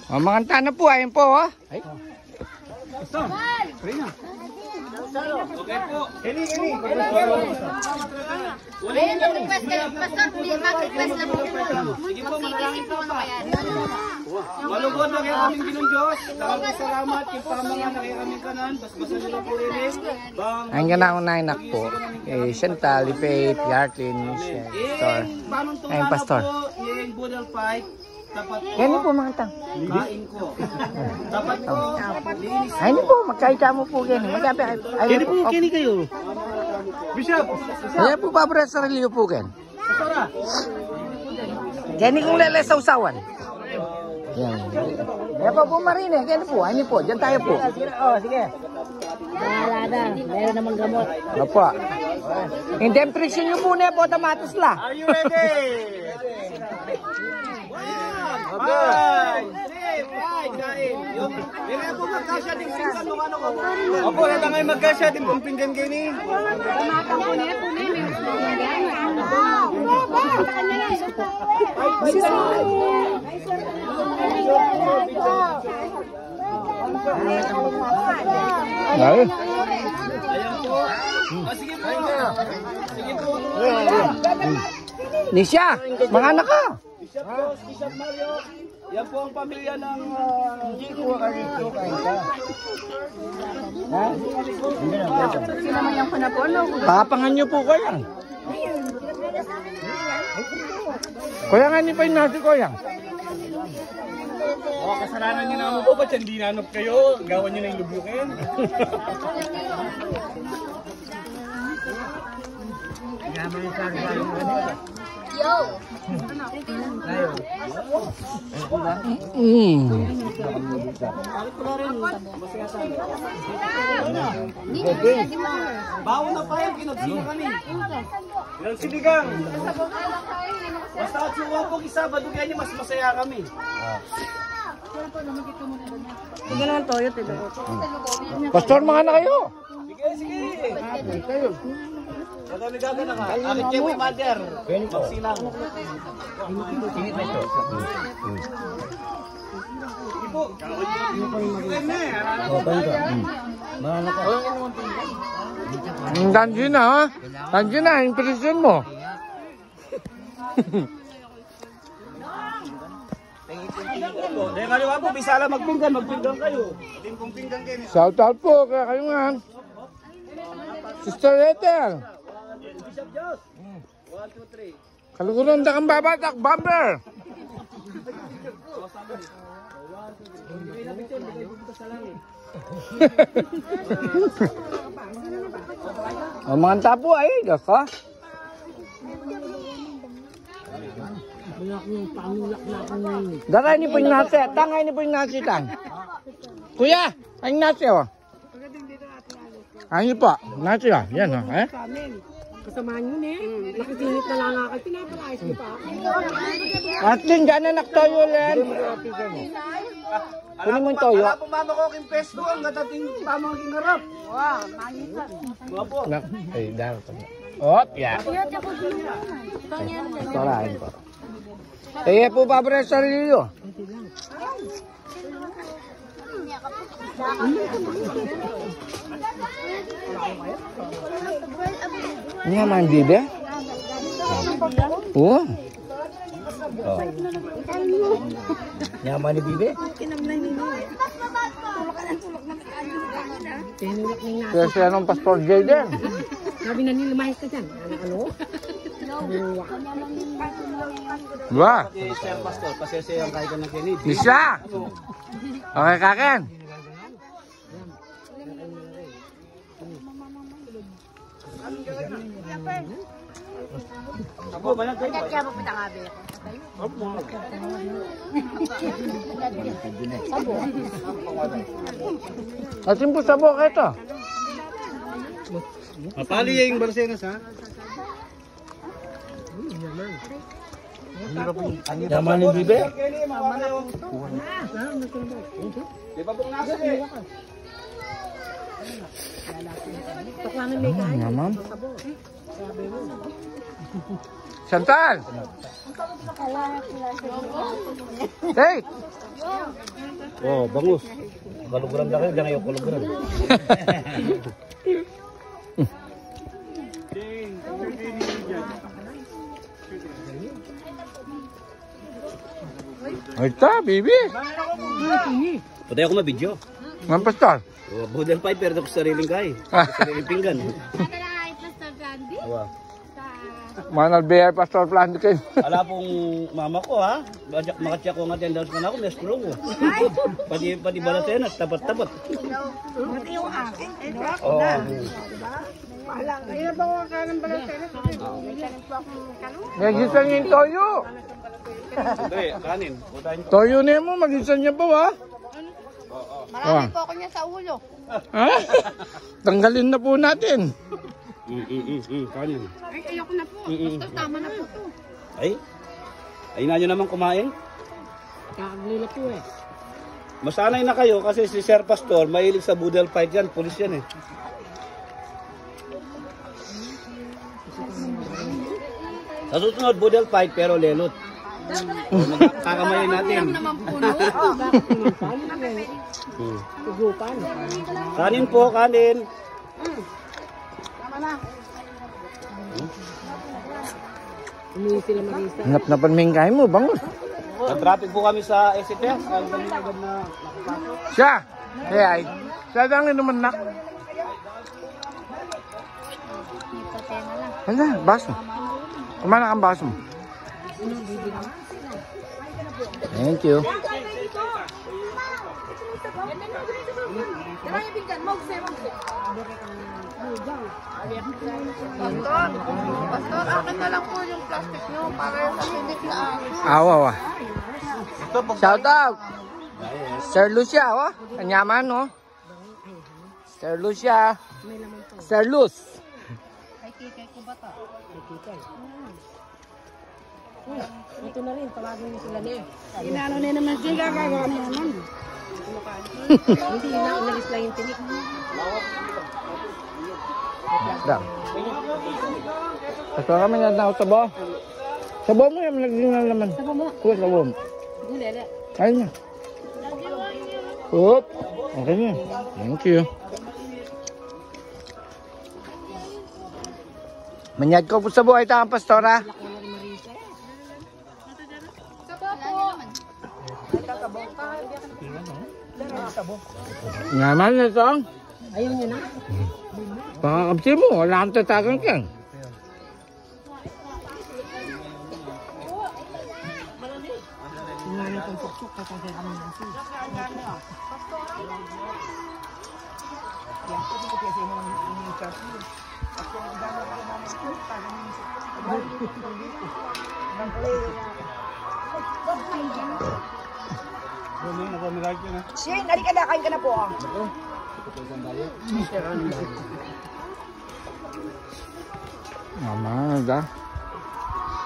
O, mga tana po, ayun po, oh. Ay. Okay po. Kini. Ayun yung request kayo. Pastor, please mag-request lang po. Sige po, manalangin po pa. Ayan. Malugod na kayo kaming Ginong Diyos. Dagang salamat. Yung mga na kayo kaming kanan. Bas-basan nila po rin. Ang ganaunay nak po. Chantal, Faith, Yartlin, Pastor. Ayun, Pastor. Yung Budal Fight. Tapat ko. Yan po, mga tang. Kain ko. Tapat ko. Linis. Ayun po, magkaita mo po yan. Magabi. Ayun po, Kini kayo. Bishop. Ayan po, Pabra sa Relio po, Ken. Pastora. Yan kong lele sa usawan. Yan. Yan po, Marine. Yan po, ayun po. Diyan tayo po. Sige. Wala na. Meron namang gamot. Opo. In temperature nyo po na po, tamatis la. Are you ready? Bye! Kain! Yung po magkasya din pinggan nung ano ko. Opo, nata ngayon magkasya din pong pinggan kayo ni. Tumatang po niya po niya. Ay. Ayan po. Sige po. Sige po. Nisha, mga anak ka. Bishop Rose, Bishop Mario. Yan po ang pamilya ng... Hindi ko karito kayo ka. Ha? Sinamayan ko na po. Papangan nyo po ko yan. Kuya nga ni pa yung nasi ko yan. Kasalanan niyo naman po. Ba't hindi nanop kayo? Gawan niyo na yung lubukin. Yo! Bawon na pa yung kinagsiyo kami. Ilang sinigang. Basta at yung wapong isa, badugyan niyo mas masaya kami. Sige naman toyo, tilo. Pastor, mga anak kayo. Sige. Kayo. Kami gagana ka. Akit kayo may mother. Magsilang. Ipo. Tanji na, ha? Tanji na, impression mo. Dahil kaliwa po, bisala magpinggan kayo. Ating pong pinggan kayo. Shout out po, kaya kayo nga. Sister Ethel. Bishop Diyos. 1, 2, 3. Kaluguran da kang babatak, Bumper. O mga tapo ay, gaka. Daray ni po yung nasi, tangay ni po yung nasi tang. Kuya, ang nasi o. Ano po, nasi o, yan o, eh. Kasamaan yun eh. Nakisinit na lang nga kayo. Pinapalayas mo pa. At din, gana naktoyo len. Kunin mo yung toyo. Wala po mama ko king pesto, ang natating pamang king harap. Wow, manisan. Wapo. Ay, dahil ko. Op, ya. Sarahin po. Eh, po pa pre sa Rio. Ini man bibe? Oh. Oh. Nyaman ni bibe? Tinulak ng nasa. Kaya siya nung Pastor Jaden. Sabi na nila, lumayas ka dyan. Ano? Wah. Sir Pastor, pasensya yung kahit ng Kennedy. Bisa. Okay, kaken. Ako, banyak kayo. Kaya mo pitangabi. Asin po sa boka ito. Mapali yung Barcenas ha. Nyaman ni bibe? Di ba pong nasa eh? Tuklanan may kain. Nyaman. Chantal! Hey! Oh, bangus. Kaluguran na kayo, dyan kayo kaluguran. Ay ta, baby! Pwede ako mabidyo. Mga pastor. Oh, Budel Piper, ako sa sariling kay. Sariling pinggan. Nadala ito sa Blondie. Wow. Manal BR Pastor Plandikin. Ala pong mama ko ha. Makatya ko nga attendance man ako, mes kulong ko. Pati balasen at tapat-tapat. Buti yung akin. Oh. Ayun ba ko ka ng balatera? Nagisan yung toyo. Hindi, kanin. Toyo na mo, magisan niya pa ba? Marami po ako niya sa ulo. Ha? Tanggalin na po natin. Kanin. Ay, ayoko na po. Basta tama na po to. Ay na nyo naman kumain. Kakaglila po eh. Masanay na kayo kasi si Sir Pastor, mahilig sa budel fight yan. Pulis yan eh. Sa susunod, budel fight pero lelot. Kakamayin natin. Bakit naman pa? Tugupan. Kanin po, kanin. Umuwi sila Marisa. Hanap na panmingkay mo, bangus. Nag-traffic po kami sa STS. Ang dami agad na Siya! Ay, siya lang naman nak. Hala, baso. Kumana kang baso mo. Thank you. Pastor, akin na lang po yung plastic nyo para sa hindi na ako. Awa. Shout out! Sir Lucia, oh. Kanyaman, oh. Sir Lucia. Sir Luz. Ay, kikay ko ba to? Ito na rin, tawagin mo sila niya. Inano na naman siya, gagawa na naman. Hindi na, unalis lang yung tinik. Dam. Pasok kami na daw sabo. Sabo mo yung naging na naman. Sabo mo. Kuha sabo mo. Lele. Ayun na. Oop. Okay na. Thank you. Manyad ko po sa buhay ta ang pastora. Naman na ito. Ayaw niya na. Pakakapsi mo. Wala kang tatagang kyan. Nga na itong puksok, tatagay kami ng sis. Shane, halika na, kain ka na po. Mama, da.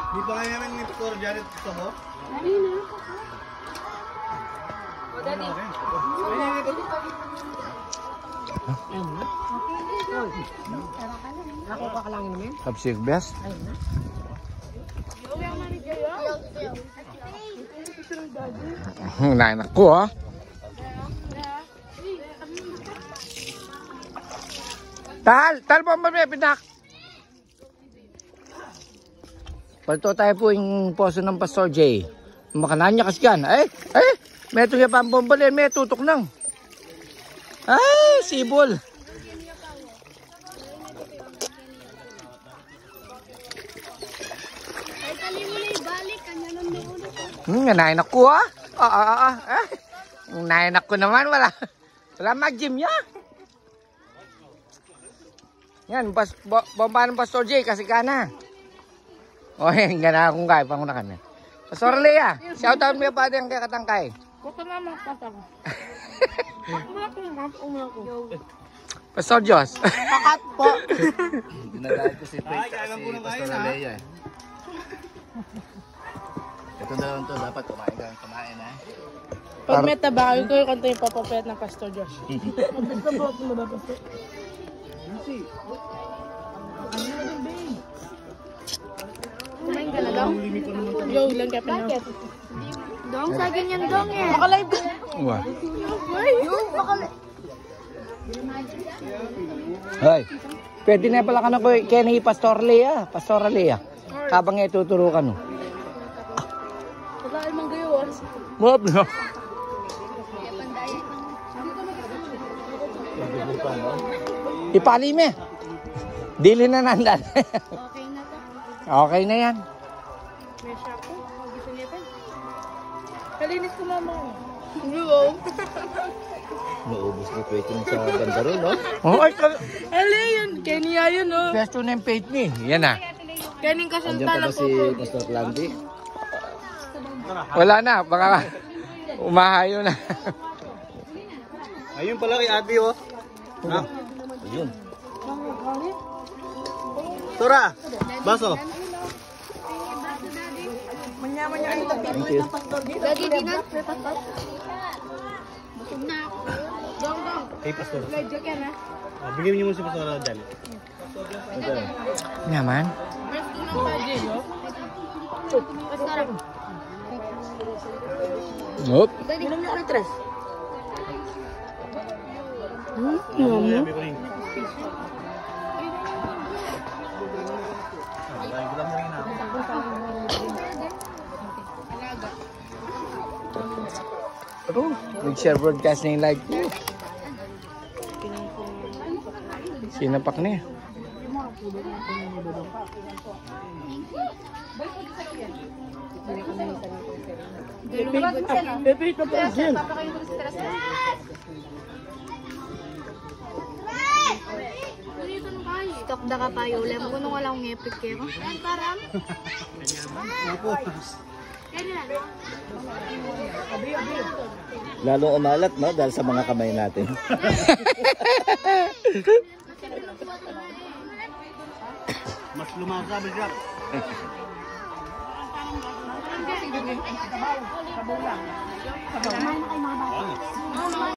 Di ba kaya namin ni Pastor Jared ito mo? Ako kakalangin namin. Kapsik best. Nainak ko, ha? Tal po ba may pinak? Palto tayo po yung poso ng Pastor J. Makanan niya kasi yan. May ito yung pambombalin, may tutok nang. Ay, sibol. Ay, tali mo na ibalik. Kanya nung Nainak ko, ha? Nainak ko naman, wala mag-gym niya. Yan, bomba ng Pastor J, kasi ka na. O, yan, gana akong kaya, panguna ka na. Pastor Lea, shout out mo yung pati ang kaya katangkay. Huwag ka naman patang. Pastor Diyos. Pakat po. Dinadahil ko si Faith at si Pastor Alea. Ito na lang to, dapat kumain ha. Pag may tabaho ko, yung kanta yung papapet ng Pastor Josh. Kumain ka na daw? Yo, lang ka pa. Dong, sa ganyan dong eh. Makalive. Wow. Yung makalive. Hoy. Pwede na pala ka na ko Kenny Pastor Lea. Pastor Lea. Habang ituturo ka no. Wala ay manggayo. Bob. Ipali me. Dili na nandan. Okay na to. Okay na yan. May shampoo. Gusto niya pa. Kalinis ko mama. Wow. Naubos ni Kwetong sa Bandarol, no? Oh, ay, Ala yun. Kenya yun oh. pesto na yung page ni. Yan na. Kaning Andiyan kasalta pa ba lang si po. Pastor Landy? Wala na. Baka umahayo na. Ayun pala kay Ate, oh. Ha? Ayun. Tora, baso. Thank you. Lagi din na. Busog na ako. Dong, dong. Kay Pastor. Medyo ka na. Bigyan niyo mo si Pastor dyan. Ito. Naman. Resto ng budget, oh. Pastor. Oop. Inom niyo ng tres. Sabi ko rin. Pero, nag-share broadcasting live ko. Sinapak niya. Pepe, ito pa dyan. Stok da ka pa yung lem ko nung walang ngepit kayo. Parang. Lalong umalat, no? Dahil sa mga kamay natin. Mas lumakas sa grab. Sabaw na kayo mga bata.